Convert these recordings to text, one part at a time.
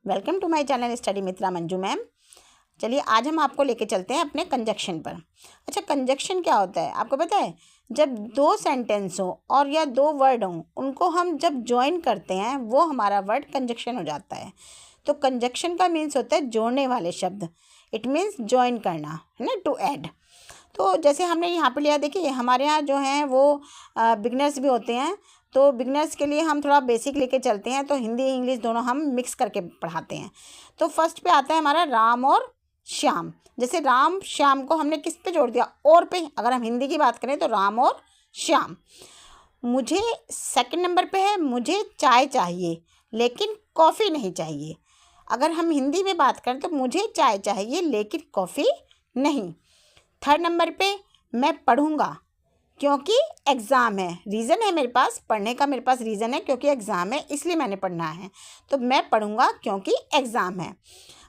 Welcome to my channel study Mitra Manju ma'am. चलिए आज हम आपको लेके चलते हैं अपने कंजक्शन पर। अच्छा, कंजक्शन क्या होता है आपको पता है? जब दो सेंटेंस हो और या दो वर्ड हों, उनको हम जब ज्वाइन करते हैं वो हमारा वर्ड कंजक्शन हो जाता है। तो कंजक्शन का मीन्स होता है जोड़ने वाले शब्द। इट मीन्स ज्वाइन करना, है ना, टू ऐड। तो जैसे हमने यहाँ पे लिया, देखिए हमारे यहाँ जो हैं वो बिगनर्स भी होते हैं, तो बिगनर्स के लिए हम थोड़ा बेसिक लेके चलते हैं, तो हिंदी इंग्लिश दोनों हम मिक्स करके पढ़ाते हैं। तो फर्स्ट पे आता है हमारा राम और श्याम। जैसे राम श्याम को हमने किस पे जोड़ दिया? और पे। अगर हम हिंदी की बात करें तो राम और श्याम। मुझे सेकंड नंबर पे है, मुझे चाय चाहिए लेकिन कॉफ़ी नहीं चाहिए। अगर हम हिंदी में बात करें तो मुझे चाय चाहिए लेकिन कॉफ़ी नहीं। थर्ड नंबर पे मैं पढ़ूँगा क्योंकि एग्ज़ाम है। रीज़न है मेरे पास पढ़ने का, मेरे पास रीज़न है क्योंकि एग्ज़ाम है, इसलिए मैंने पढ़ना है। तो मैं पढ़ूँगा क्योंकि एग्ज़ाम है।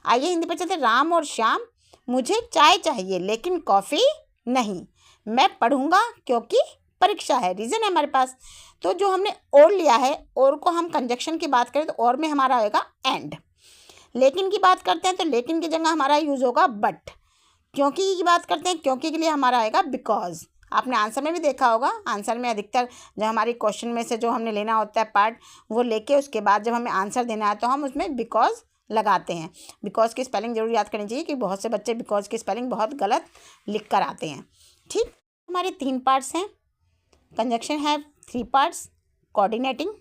आइए हिंदी पर चलते। राम और श्याम, मुझे चाय चाहिए लेकिन कॉफ़ी नहीं। मैं पढ़ूँगा क्योंकि परीक्षा है, रीज़न है हमारे पास। तो जो हमने और लिया है, और को हम कंजक्शन की बात करें तो और में हमारा होगा एंड। लेकिन की बात करते हैं तो लेकिन की जगह हमारा यूज़ होगा बट। क्योंकि की बात करते हैं, क्योंकि के लिए हमारा आएगा बिकॉज। आपने आंसर में भी देखा होगा, आंसर में अधिकतर जब हमारी क्वेश्चन में से जो हमने लेना होता है पार्ट, वो लेके उसके बाद जब हमें आंसर देना है तो हम उसमें बिकॉज लगाते हैं। बिकॉज की स्पेलिंग जरूर याद करनी चाहिए कि बहुत से बच्चे बिकॉज की स्पेलिंग बहुत गलत लिख कर आते हैं। ठीक, हमारे 3 पार्ट्स हैं। कंजक्शन है 3 parts: coordinating,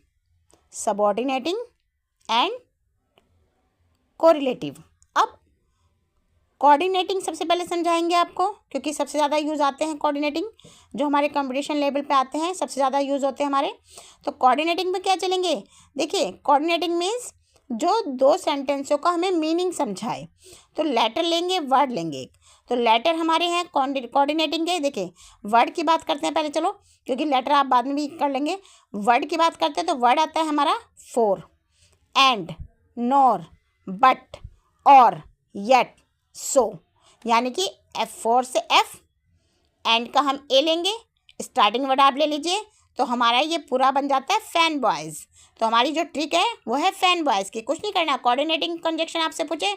subordinating and correlative. अब कोऑर्डिनेटिंग सबसे पहले समझाएंगे आपको, क्योंकि सबसे ज़्यादा यूज़ आते हैं कोऑर्डिनेटिंग, जो हमारे कंपटीशन लेवल पे आते हैं सबसे ज़्यादा यूज़ होते हैं हमारे। तो कोऑर्डिनेटिंग में क्या चलेंगे? देखिए, कोऑर्डिनेटिंग मीन्स जो दो सेंटेंसों का हमें मीनिंग समझाए। तो लेटर लेंगे, वर्ड लेंगे। तो लेटर हमारे हैं कोऑर्डिनेटिंग के। देखिए वर्ड की बात करते हैं पहले, चलो, क्योंकि लेटर आप बाद में भी कर लेंगे। वर्ड की बात करते हैं तो वर्ड आता है हमारा फॉर, एंड, नॉर, बट, और, येट, सो। यानी कि F4 से F, एंड का हम ए लेंगे, स्टार्टिंग वर्ड आप ले लीजिए, तो हमारा ये पूरा बन जाता है फैन बॉयज़। तो हमारी जो ट्रिक है वो है फैन बॉयज़ की, कुछ नहीं करना। कोऑर्डिनेटिंग कंजक्शन आपसे पूछे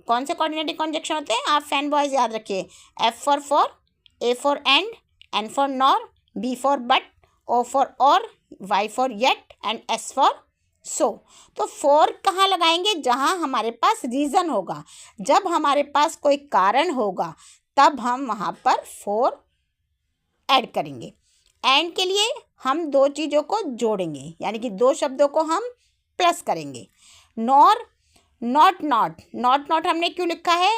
कौन से कोऑर्डिनेटिंग कंजक्शन होते हैं, आप फैन बॉयज़ याद रखिए। F for, A for and, N for nor, B for but, O for और, Y for yet and S for so. तो फॉर कहाँ लगाएंगे? जहाँ हमारे पास रीज़न होगा, जब हमारे पास कोई कारण होगा तब हम वहाँ पर फॉर ऐड करेंगे। एंड के लिए हम दो चीज़ों को जोड़ेंगे, यानी कि दो शब्दों को हम प्लस करेंगे। Nor, not, not, not, not हमने क्यों लिखा है?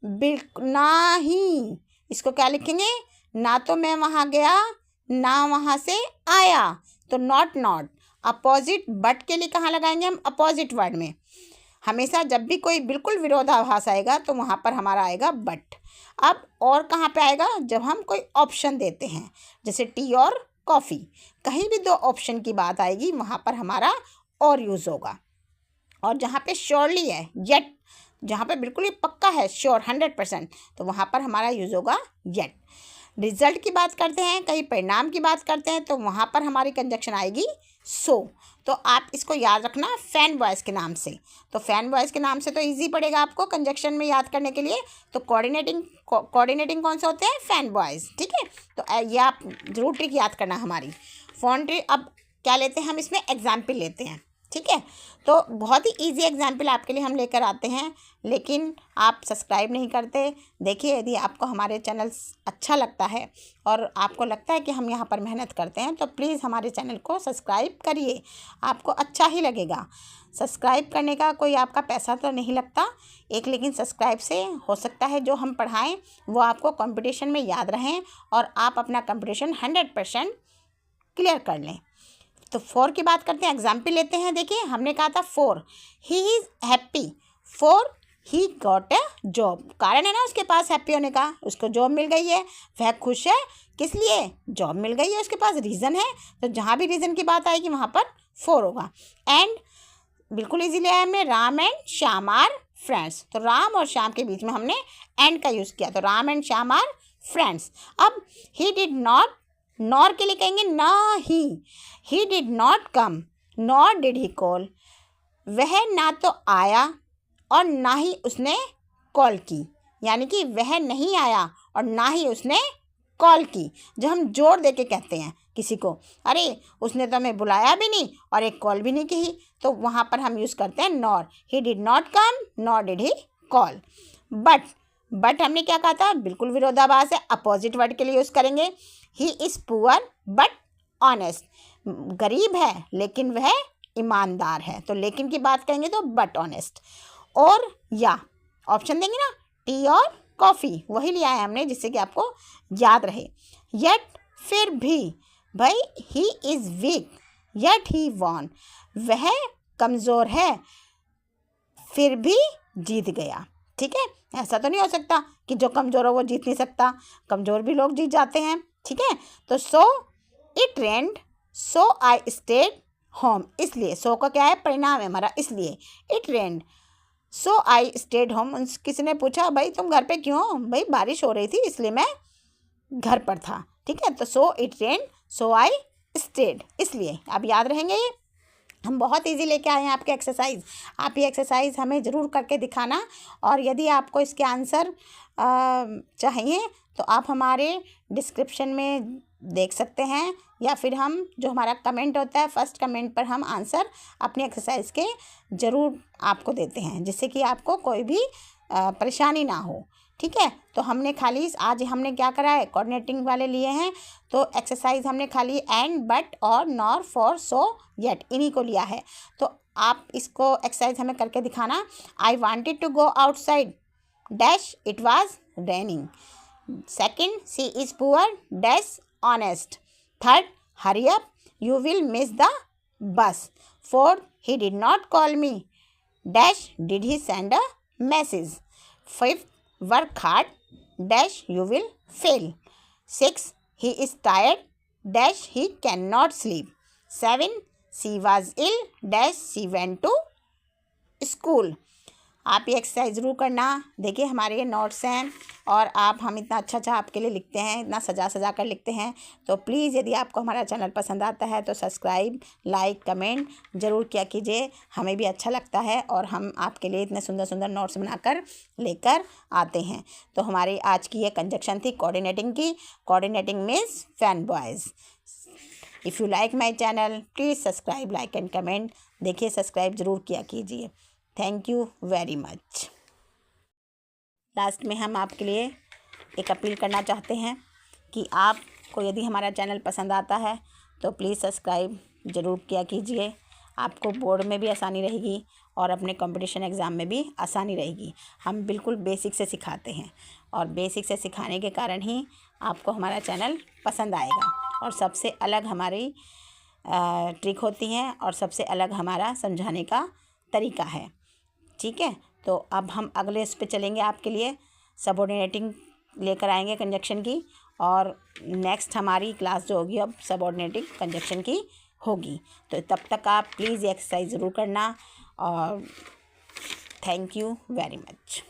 ना ही। इसको क्या लिखेंगे? ना तो मैं वहाँ गया ना वहाँ से आया, तो नॉट, नॉट। अपोजिट, बट के लिए कहाँ लगाएंगे हम? अपोजिट वर्ड में। हमेशा जब भी कोई बिल्कुल विरोधाभास आएगा तो वहाँ पर हमारा आएगा बट। अब और कहाँ पे आएगा? जब हम कोई ऑप्शन देते हैं, जैसे टी और कॉफ़ी, कहीं भी दो ऑप्शन की बात आएगी वहाँ पर हमारा और यूज़ होगा। और जहाँ पे श्योरली है, येट, जहाँ पे बिल्कुल ही पक्का है, श्योर 100%, तो वहाँ पर हमारा यूज़ होगा येट। रिजल्ट की बात करते हैं, कहीं परिणाम की बात करते हैं, तो वहाँ पर हमारी कंजक्शन आएगी सो। तो आप इसको याद रखना फैन बॉयज़ के नाम से। तो फैन बॉयज़ के नाम से तो इजी पड़ेगा आपको कंजक्शन में याद करने के लिए। तो कोऑर्डिनेटिंग कौन से होते हैं? Fan boys. ठीक है, तो ये आप जरूर ट्रिक याद करना हमारी। फोन ट्रिक अब क्या लेते हैं हम इसमें? एग्जाम्पल लेते हैं। ठीक है, तो बहुत ही इजी एग्जाम्पल आपके लिए हम लेकर आते हैं, लेकिन आप सब्सक्राइब नहीं करते। देखिए, यदि आपको हमारे चैनल अच्छा लगता है और आपको लगता है कि हम यहाँ पर मेहनत करते हैं, तो प्लीज़ हमारे चैनल को सब्सक्राइब करिए, आपको अच्छा ही लगेगा। सब्सक्राइब करने का कोई आपका पैसा तो नहीं लगता एक, लेकिन सब्सक्राइब से हो सकता है जो हम पढ़ाएँ वो आपको कंपटीशन में याद रहें और आप अपना कंपटीशन 100% क्लियर कर लें। तो फॉर की बात करते हैं, एग्जाम्पल लेते हैं। देखिए हमने कहा था for he is happy, for he got a job. कारण है ना उसके पास हैप्पी होने का, उसको जॉब मिल गई है, वह खुश है। किस लिए? जॉब मिल गई है, उसके पास रीज़न है। तो जहाँ भी रीज़न की बात आएगी वहाँ पर फॉर होगा। एंड बिल्कुल ईजी लिया है हमने, Ram and Shyam are friends. तो राम और श्याम के बीच में हमने एंड का यूज़ किया, तो Ram and Shyam are friends. अब ही डिड नॉट, नॉर के लिए कहेंगे ना he did not come, nor did he call. वह ना तो आया और ना ही उसने कॉल की, यानी कि वह नहीं आया और ना ही उसने कॉल की। जो हम जोर दे के कहते हैं किसी को, अरे उसने तो हमें बुलाया भी नहीं और एक कॉल भी नहीं की, तो वहाँ पर हम यूज़ करते हैं nor. He did not come nor did he call. But हमने क्या कहा था, बिल्कुल विरोधाभास है, अपोजिट वर्ड के लिए यूज़ करेंगे। He is poor but honest, गरीब है लेकिन वह ईमानदार है, तो लेकिन की बात करेंगे तो बट ऑनेस्ट। और या ऑप्शन देंगे ना, टी और कॉफ़ी, वही लिया है हमने जिससे कि आपको याद रहे। यट, फिर भी, भाई he is weak yet he won, वह कमज़ोर है फिर भी जीत गया। ठीक है, ऐसा तो नहीं हो सकता कि जो कमज़ोर हो वो जीत नहीं सकता, कमज़ोर भी लोग जीत जाते हैं। ठीक है, तो so it rained so I stayed home, इसलिए सो का क्या है, परिणाम है हमारा, इसलिए it rained so I stayed home. किसी ने पूछा भाई तुम घर पे क्यों, भाई बारिश हो रही थी इसलिए मैं घर पर था। ठीक है, तो so it rained so I stayed, इसलिए अब याद रहेंगे ये। हम बहुत इजी लेके आए हैं आपके एक्सरसाइज, आप ये एक्सरसाइज हमें ज़रूर करके दिखाना। और यदि आपको इसके आंसर चाहिए तो आप हमारे डिस्क्रिप्शन में देख सकते हैं, या फिर हम जो हमारा कमेंट होता है फर्स्ट कमेंट पर हम आंसर अपनी एक्सरसाइज के ज़रूर आपको देते हैं, जिससे कि आपको कोई भी परेशानी ना हो। ठीक है, तो हमने खाली आज हमने क्या करा है, कोऑर्डिनेटिंग वाले लिए हैं, तो एक्सरसाइज हमने खाली एंड, बट और नॉर, फॉर, सो, येट, इन्हीं को लिया है। तो आप इसको एक्सरसाइज हमें करके दिखाना। I wanted to go outside dash it was raining. Second, she is poor dash honest. Third, hurry up you will miss the bus. Fourth, he did not call me dash did he send a message. Fifth, work hard dash you will fail. 6, he is tired dash he cannot sleep. 7, she was ill dash she went to school. आप ये exercise ज़रूर करना। देखिए हमारे ये notes हैं और हम इतना अच्छा आपके लिए लिखते हैं, इतना सजा कर लिखते हैं। तो प्लीज़ यदि आपको हमारा चैनल पसंद आता है तो सब्सक्राइब, लाइक, कमेंट ज़रूर किया कीजिए, हमें भी अच्छा लगता है और हम आपके लिए इतने सुंदर सुंदर नोट्स बनाकर लेकर आते हैं। तो हमारी आज की ये कंजक्शन थी कोऑर्डिनेटिंग की। Coordinating means fan boys. If you like my channel please subscribe, like and comment. देखिए सब्सक्राइब ज़रूर किया कीजिए। Thank you very much. Last में हम आपके लिए एक अपील करना चाहते हैं कि आपको यदि हमारा चैनल पसंद आता है तो प्लीज़ सब्सक्राइब ज़रूर किया कीजिए। आपको बोर्ड में भी आसानी रहेगी और अपने कंपटीशन एग्ज़ाम में भी आसानी रहेगी। हम बिल्कुल बेसिक से सिखाते हैं और बेसिक से सिखाने के कारण ही आपको हमारा चैनल पसंद आएगा। और सबसे अलग हमारी ट्रिक होती हैं और सबसे अलग हमारा समझाने का तरीका है। ठीक है, तो अब हम अगले इस पे चलेंगे, आपके लिए सबऑर्डिनेटिंग लेकर आएंगे कंजक्शन की। और नेक्स्ट हमारी क्लास जो होगी अब सबऑर्डिनेटिंग कंजक्शन की होगी। तो तब तक आप प्लीज़ ये एक्सरसाइज ज़रूर करना और थैंक यू वेरी मच।